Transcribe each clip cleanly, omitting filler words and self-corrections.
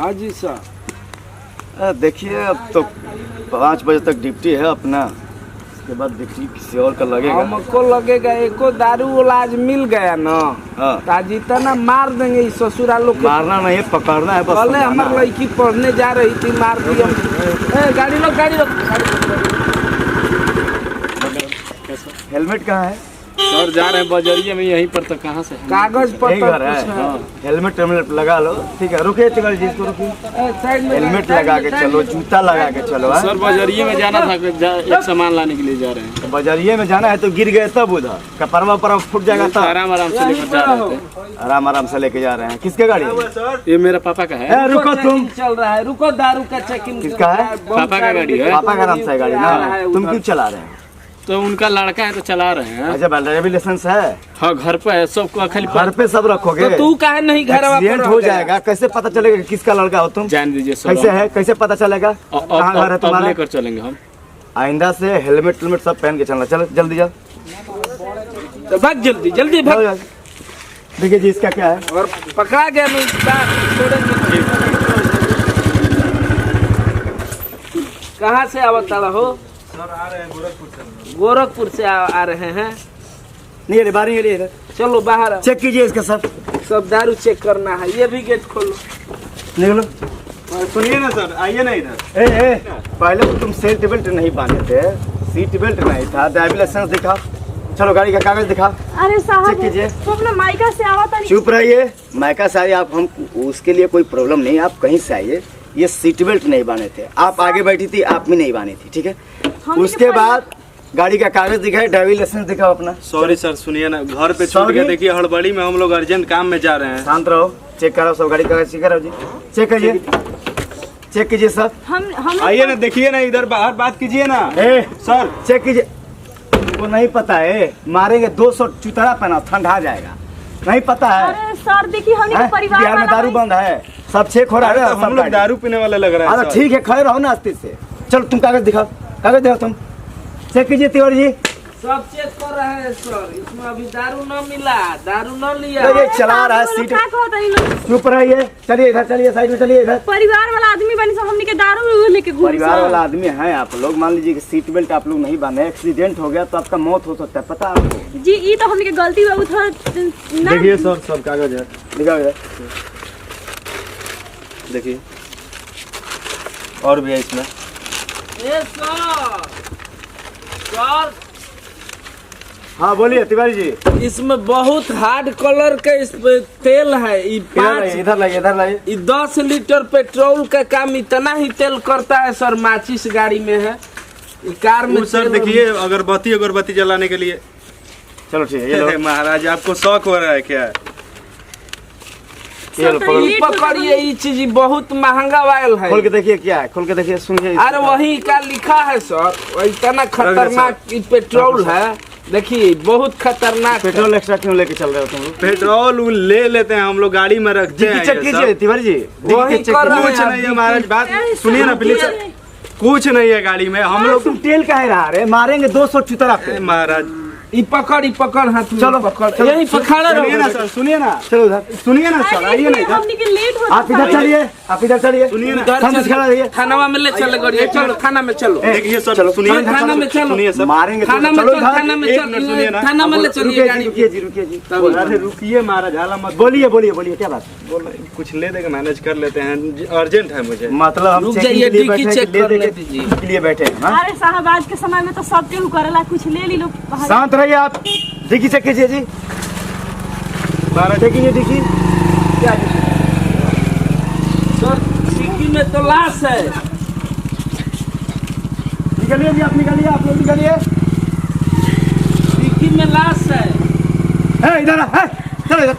हाँ जी सर। देखिए अब तो 5 बजे तक ड्यूटी है अपना, उसके बाद देखिए किसी और का लगेगा। हमको लगेगा एको दारू वाला आज मिल गया ना। हाँ। तो आज इतना मार देंगे इस ससुराल लोग। मारना नहीं है, पकड़ना है बस। पहले हमारी लड़की पढ़ने जा रही थी, मार दी हम। गाड़ी लो गाड़ी लो। हेलमेट कहाँ है सर? जा रहे हैं बजरिए में, यहीं पर। तो कहाँ से? कागज यही घर पत्र है। हाँ। हेलमेट हेलमेट लगा लो, ठीक है। रुकिए तिवारी जी, इसको रुकिए। साइड में हेलमेट लगा के चलो, जूता लगा के चलो। हाँ? सर बजरिए में जाना था, एक सामान लाने के लिए जा रहे हैं। बाजारिये में जाना है तो गिर गए तब उधर कपरवा पर फूट जाएगा तब। आराम आराम से लेकर जा रहे थे। आराम आराम से लेके जा रहे हैं। किसके गाड़ी है? ये मेरा पापा का है। रुको तुम। चल रहा है, रुको। दारू का चेकिंग किसका है? पापा का गाड़ी है। पापा का नाम से गाड़ी ना? तुम क्यों चला रहे हैं? तो उनका लड़का है तो चला रहे हैं। अच्छा, ड्राइविंग लाइसेंस है? हाँ, घर पे है सबको। खाली घर पे सब रखोगे? तो तू काहे नहीं घर एक्सीडेंट हो जाएगा, कैसे पता चलेगा कि किसका लड़का हो तुम? जान दीजिए सर। कैसे है, कैसे पता चलेगा कहाँ घर है अब तुम्हारा? लेकर चलेंगे हम। आइंदा से हेलमेट हेलमेट सब पहन के चलना। चलो जल्दी जाओ। तो भाग जल्दी जल्दी भाग। देखिए जी, इसका क्या है? और पकड़ा गया नहीं कहाँ से आवता हो? सर आ रहे हैं गोरखपुर से। गोरखपुर से आ रहे हैं। नहीं अरे बाहर नहीं है। चलो बाहर। चेक कीजिए इसका सब दारू चेक करना है। ये भी गेट खोलो। निकलो। सुनिए ना सर, आइए ना इधर। ए, पहले तो तुम सीट बेल्ट नहीं बांधे थे, सीट बेल्ट नहीं था। ड्राइविंग लाइसेंस दिखा। चलो गाड़ी का कागज दिखा। अरे साहब, चेक कीजिए। तो अपना मायका से आवा था। चुप रहिए। मायका से आइए आप, हम उसके लिए कोई प्रॉब्लम नहीं। आप कहीं से आइए। ये सीट बेल्ट नहीं बांधे थे, आप आगे बैठी थी, आप भी नहीं बांधी थी, ठीक है। उसके बाद गाड़ी का कागज दिखाए, ड्राइविंग लाइसेंस दिखाओ अपना। सॉरी सर, सुनिए ना, घर पे छूट गया। देखिए हड़बड़ी में हम लोग अर्जेंट काम में जा रहे हैं। शांत रहो। चेक कराओ सब, गाड़ी कागज चेक कराओ जी। चेक करिए, चेक कीजिए सर। हम आइए ना, देखिए ना, इधर बाहर बात कीजिए ना। सर चेक कीजिए। वो नहीं पता है, मारेंगे 200 चुतरा पहना, ठंडा जाएगा। नहीं पता है? अरे सर देखिए, हमने हैं? परिवार बिहार में दारू बंद है, सब चेक हो रहा है। तो हम लोग दारू पीने वाले लग रहे हैं अरे सर। ठीक है, खड़े रहो ना आस्ते से। चलो तुम कागज दिखाओ, कागज दिखाओ तुम। चेक कीजिए तिवारी जी। सब चेक कर रहे हैं सर। इसमें अभी दारू न मिला, दारू न लिया। ये चला रहा है सीट। चुप रहिए। चलिए इधर, चलिए साइड में, चलिए इधर। परिवार वाला आदमी बनी सब, हमने के दारू लेके घूम। परिवार वाला आदमी है आप लोग। मान लीजिए कि सीट बेल्ट आप लोग नहीं बांधे, एक्सीडेंट हो गया तो आपका मौत हो सकता है, पता है आपको? जी, ये तो हमने के गलती हुआ। थोड़ा देखिए सर, सब कागज है। दिखाओ इधर। देखिए और भी है इसमें। ए सर, हाँ बोलिए तिवारी जी। इसमें बहुत हार्ड कलर का इसमें तेल है। ये इधर लाइए, इधर लाइए। 10 लीटर पेट्रोल का काम इतना ही तेल करता है सर। माचिस गाड़ी में है, कार में सर देखिए, अगरबत्ती जलाने के लिए। चलो ठीक है, ये लो। महाराज आपको शौक हो रहा है क्या? ये लो, पकड़ो। ये पकड़िए, ये चीज बहुत महंगा वायल है। खोल के देखिए क्या है, खोल के देखिए, सुनिए। अरे वही का लिखा है सर। इतना खतरनाक पेट्रोल है, देखिए बहुत खतरनाक। पेट्रोल एक्स्ट्रा क्यों लेके चल रहे हो तुम लोग? पेट्रोल ले लेते हैं हम लोग, गाड़ी में रखते हैं। चेक कीजिए तिवारी जी। वही कर रहे कुछ हैं नहीं है महाराज, बात सुनिए ना प्लीज। कुछ नहीं है गाड़ी में, हम लोग। तुम तेल काहे रहा रहे? मारेंगे 200 चुतरा पे। महाराज ये पकड़ हाथ में। चलो, पकड़, चलो। यही पकड़ा सुनिए ना रहो। सर, सुनिए ना, चलो उधर, सुनिए ना सर, आइए ना इधर। हमने के लेट होता आप इधर चलिए, आप इधर चलिए। सुनिए ना, इधर शांति से खड़ा रहिए। थाना में ले चले गड़िए। चलो थाना में चलो। देखिए सर, सुनिए ना, थाना में चलो। सुनिए सर, मारेंगे थाना में चलो चलो, इधर। थाना में एक मिनट सुनिए चलो, ना। थाना में ले चलिए रुकिए जी, गाड़ी। रुकिए जी, रुकिए जी। अरे रुकिए महाराज, हाला मत। बोलिए बोलिए बोलिए, क्या बात? बोल रहे कुछ ले देगा, मैनेज कर लेते हैं, अर्जेंट है मुझे। मतलब हम रुक चेकिंग जाइए, के लिए डिक्की बैठे हैं, चेक ले कर देंगे दीजिए। के लिए बैठे हैं। हाँ? अरे साहब, आज के समय में तो सब केहू करेला, कुछ ले ली लोग। शांत रहिए आप। देखिए चेक कीजिए जी। बारह देखिए, देखिए क्या है? सर डिक्की में तो लाश है। निकलिए जी, आप निकलिए, आप लोग निकलिए। डिक्की में लाश है। इधर है, चलो इधर,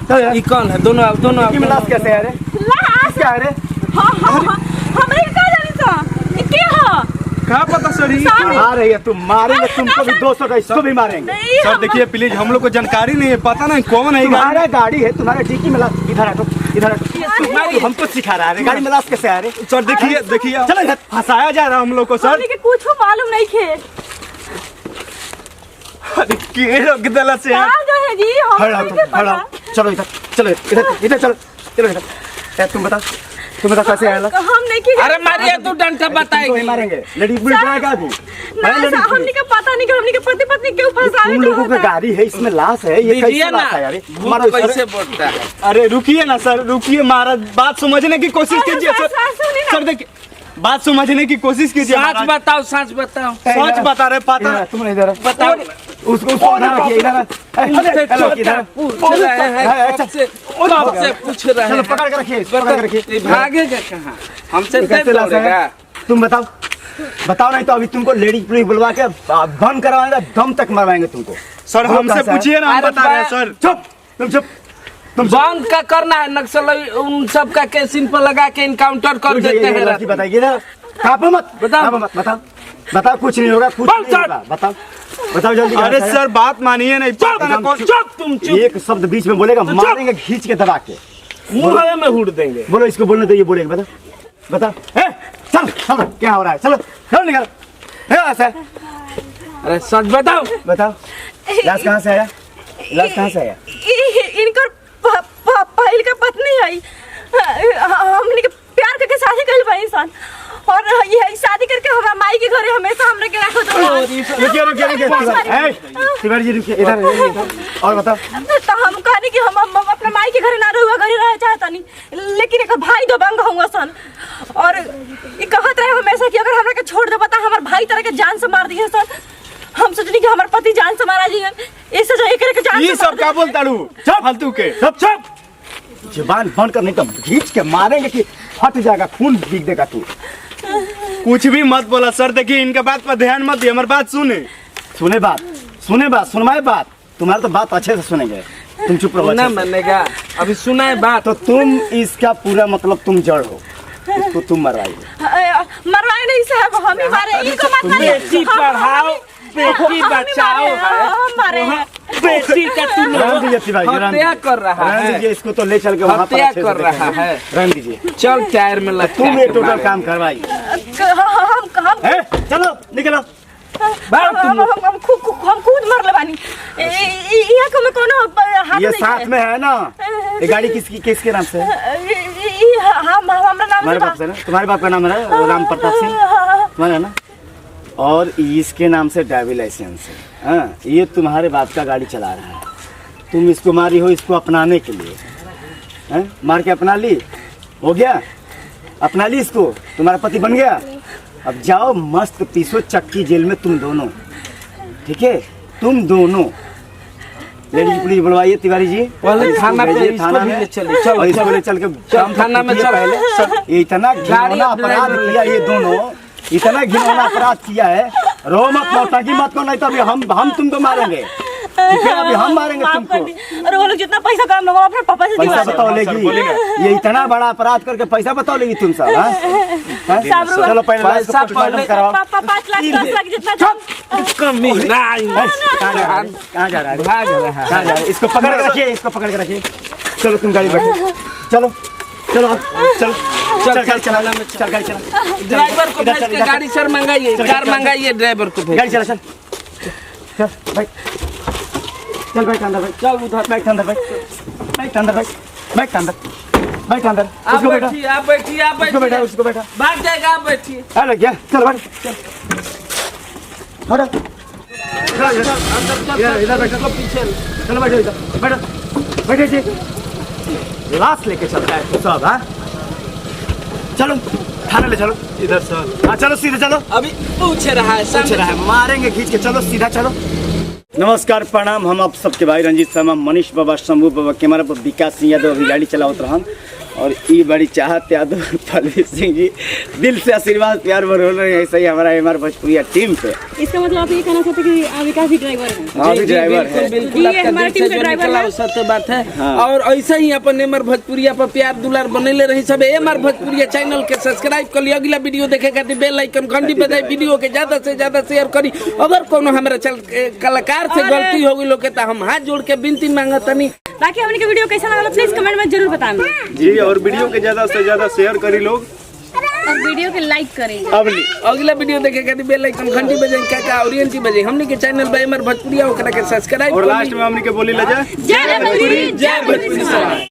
चलो इधर। ये कौन है? दोनों आप, दोनों डिक्की में लाश कैसे है रे? लाश क्या है रे? हमरे का जानी तो ये के हो? कहाँ पता सर? आ रही है तुम, मारेंगे तुमको भी 200 का, इसको भी मारेंगे। सर देखिए प्लीज, हम लोग को जानकारी नहीं है, पता नहीं कौन है। तुम्हारा गाड़ी है, तुम्हारा डिक्की में लाश। इधर हटो, इधर हटो। हमको सिखा रहा है गाड़ी में लाश कैसे आ रहे? सर देखिए, देखिए चलो इधर। फंसाया जा रहा है हम लोग को सर। हमने के कुछ मालूम नहीं खे। अरे के रोक देला से कहाँ जो है जी, खड़ा हो हमने तुम, के खड़ा पता। हो। चलो इधर, चलो इधर, इधर चलो, चलो इधर। तुम बता कैसे आया? हम नहीं की अरे मारिए तू डंडा तो बताएगी। मारेंगे लड़की पुलिस बनाएगा तू? ना हमने का पता नहीं कि हमने के पति पत्नी क्यों फंसावे तुम लोगों का गाड़ी है, इसमें लाश है, ये दीजिए कैसे ना, लाश है यार? भूत कैसे बोलता है? अरे रुकिए ना सर, रुकिए, महाराज बात समझने की कोशिश कीजिए सर। सर देखिए, बात समझने की कोशिश कीजिए सच महाराज। बताओ, सच बताओ। सच बता रहे, पता तुम इधर बताओ। उसको इधर रखिए, इधर पूछ रहे हैं, कब से पूछ रहे चलो हैं। पकड़ के रखिए, पकड़ के रखिए। ये भागेगा कहाँ? हमसे ये कैसे नहीं लाश है? दौड़ेगा। तुम बताओ नहीं तो अभी तुमको लेडी पुलिस बुलवा के बंद करवाएंगे, दम तक मरवाएंगे तुमको। सर वो हमसे कैसा है? पूछिए ना, हम अरे बता रहे हैं सर। चुप तुम बंद का करना है, नक्सल उन सब का केस इन पर लगा के इनकाउंटर कर देते हैं। लड़की बताइए ना, कापो मत, बताओ कुछ नहीं होगा, कुछ नहीं होगा, बताओ जल्दी। अरे सर बात मानिए नहीं, पता ना कौन। चुप तुम चुप। एक शब्द बीच में बोलेगा मारेंगे खींच के दबा के। मुंह में हुड़ देंगे। बोलो इसको बोलने दो, ये बोलेगा। बता चल क्या हो रहा है? चलो निकल। ऐसा अरे सच बताओ। बताओ लाश कहाँ से आया? इनकर पहल का पत्नी है। हमने के प्यार करके शादी कर भाई इंसान, और ये शादी करके हमारा माई के घरे हमेशा हमरे के रखो। रुकिए तिवारी जी, रुकिए इधर। और बताओ। तो हम कहनी कि हम अपने माई के घरे ना रहुआ घरे रह चाहता नहीं, लेकिन एक भाई दो बंग होगा सन, और ये कहत रहे हमेशा कि अगर हमरा के छोड़ दे बता हमार भाई तरह के जान से मार दिए सन। हम सोचनी कि हमार पति जान से मारा जी, ऐसे जो एक के जान ये से सब क्या बोलता रू? फालतू के। चुप जुबान बंद कर, नहीं तो खींच के मारेंगे कि फट जाएगा, खून बिक देगा तू। कुछ भी मत बोला सर। देखिए इनके बात पर ध्यान मत दिए, हमारी बात सुने बात सुनवाए बात। तुम्हारा तो बात अच्छे से सुनेंगे, तुम चुप रहो। ना मानेगा, अभी सुना है बात। तो तुम इसका पूरा मतलब तुम जड़ हो, इसको तुम मरवाइए। मरवाए नहीं साहब, हम ही मारे। इनको मत मारिए। बेटी पढ़ाओ, बेटी बचाओ है। हम मारे हैं। बेटी का तुम रहने दीजिए तिवारी जी, हत्या कर रहा रहने है। दीजिए, इसको तो ले चल के वहाँ पर हत्या अच्छे से कर रहा देखेंगे। है। रहने दीजिए, चल टायर में लग तुम ये टोटल काम करवाइए। हम चलो निकलो। हम खुद मर लेबानी। यहाँ को मैं कोनो हाथ ये नहीं साथ है। में है ना? ये गाड़ी किसके नाम से है? हम हमरा नाम तुम्हारे बाप से ना? तुम्हारे बाप का नाम है राम प्रताप सिंह, तुम्हारा ना? और इसके नाम से ड्राइविंग लाइसेंस है। हाँ, ये तुम्हारे बाप का गाड़ी चला रहा है, तुम इसको मारी हो इसको अपनाने के लिए। हैं? मार के अपना ली, हो गया, अपना ली इसको, तुम्हारा पति बन गया। अब जाओ मस्त पीसो चक्की जेल में तुम दोनों, ठीक है? तुम दोनों। लेडीज पुलिस बुलवाइए तिवारी जी, पहले थाना पे भेजिए, इसको थाना भी में ले चलिए। चलो, और इसको ले चल के चल, थाना में चल। पहले इतना घिनौना अपराध किया ये दोनों, इतना घिनौना अपराध किया है। रो मत, नौटंकी मत करो, नहीं तो अभी हम तुमको मारेंगे, ठीक है? अभी हम मारेंगे तुमको। अरे वो लोग जितना पैसा काम लोग अपने पापा से पैसा दिवा बताओ लेगी, ये इतना बड़ा अपराध करके पैसा बताओ लेगी तुम सब? हाँ? हैं? चलो पहले लाश को पोस्टमार्टम कराओ। 5 लाख 10 लाख जितना कमी नहीं। कहाँ जा रहा है? कहाँ जा रहा है? भाग रहा कहाँ जा रहा है? इसको पकड़ के रखिए, इसको पकड़ के रखिए। चलो तुम गाड़ी बैठो, चलो चलो चलो चल गाड़ी चला, चल गाड़ी चला। ड्राइवर को भेज के गाड़ी सर मंगाइए, कार मंगाइए, ड्राइवर को भेज। गाड़ी चला, चल बैठ, चल बैठ अंदर, बैठ, चल उधर बैठ अंदर, बैठ अंदर, बैठ अंदर, बैठ अंदर। आप उसको बैठा, बैठिए, आप बैठिए, आप उसको बैठा, बैठिए। उसको बैठा। भाग जाएगा, आप बैठिए। अरे क्या? चल बैठ, चल हटो, इधर बैठो, पीछे चलो बैठो, इधर बैठो, बैठे जी। लाश लेके चलता है तो सब। हाँ चलो थाने ले चलो, इधर सर। हाँ चलो सीधे चलो, अभी पूछ रहा है, पूछ रहा है, मारेंगे खींच के, चलो सीधा चलो। नमस्कार प्रणाम, हम आप सबके भाई रंजीत शर्मा, मनीष बाबा, शंभू बाबा, कैमरा पर विकास सिंह यादव अभी गाड़ी चलावत रहन, और ये बड़ी चाहत यादव पलवीर सिंह जी दिल से आशीर्वाद प्यार बरहोल रहे हैं। ऐसा ही हमारा एमआर भोजपुरिया टीम पे। इसका मतलब आप ये कहना चाहते हैं कि विकास भी ड्राइवर है? हाँ भी ड्राइवर है, बिल्कुल ये हमारी टीम के ड्राइवर है। सत्य बात है। हाँ। और ऐसा ही अपन एमआर भोजपुरिया पर प्यार दुलार बनेले रही सब। एमआर भोजपुरिया चैनल के सब्सक्राइब कर लिया, अगला वीडियो देखे खातिर बेल आइकन घंटी बजाई, वीडियो के ज्यादा से ज्यादा शेयर करी। अगर कोनो हमारा कलाकार से गलती हो गई लोग तो हम हाथ जोड़ के विनती मांगतनी। बाकी हमने के वीडियो कैसा लगा प्लीज कमेंट में जरूर बताएं जी, और वीडियो के ज्यादा से ज्यादा शेयर करी लोग, और वीडियो के लाइक करें। अब अगला वीडियो देखे खातिर बेल आइकन घंटी बजाई, क्या ओरिएंटी बजाई। हमने के चैनल पे एमआर भोजपुरिया ओकरा के सब्सक्राइब और लास्ट में हमने के बोली ले जाए जय भोजपुरी, जय भोजपुरी।